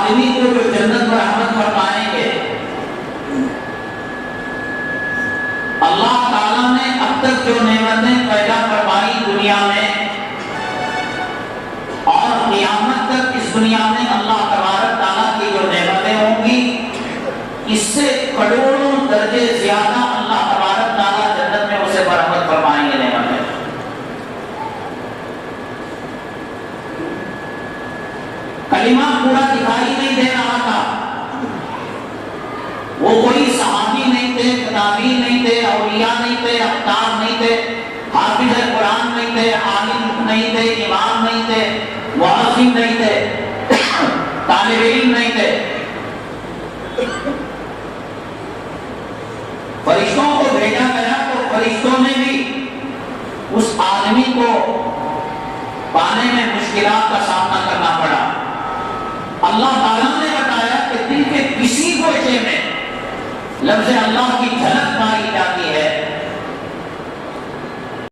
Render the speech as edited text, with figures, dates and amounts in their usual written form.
آدمی کو جو جنت میں رحمت فرمائیں گے، اللہ تعالیٰ نے اب تک جو نعمتیں پیدا فرمائی دنیا میں اور قیامت تک اس دنیا میں اللہ تبارک تعالیٰ کی جو نعمتیں ہوں گی، اس سے کروڑوں درجے زیادہ اللہ تبارک تعالیٰ جنت میں اسے برحمت فرمائیں گے نعمتیں۔ کلمہ پورا دکھائی نہیں دے رہا تھا، وہ کوئی صحابی نہیں تھے، تابعی نہیں تھے، اولیاء نہیں تھے، اقطاب نہیں تھے، حافظ قرآن نہیں تھے، عالم نہیں تھے، امام نہیں تھے، مؤذن نہیں تھے، طالب علم نہیں تھے۔ فرشتوں کو بھیجا گیا تو فرشتوں نے بھی اس آدمی کو پانے میں مشکلات کا سامنا کرنا پڑا۔ اللہ تعالیٰ نے بتایا کہ دل کے کسی گوشے میں لفظ اللہ کی جھلک ماری جاتی ہے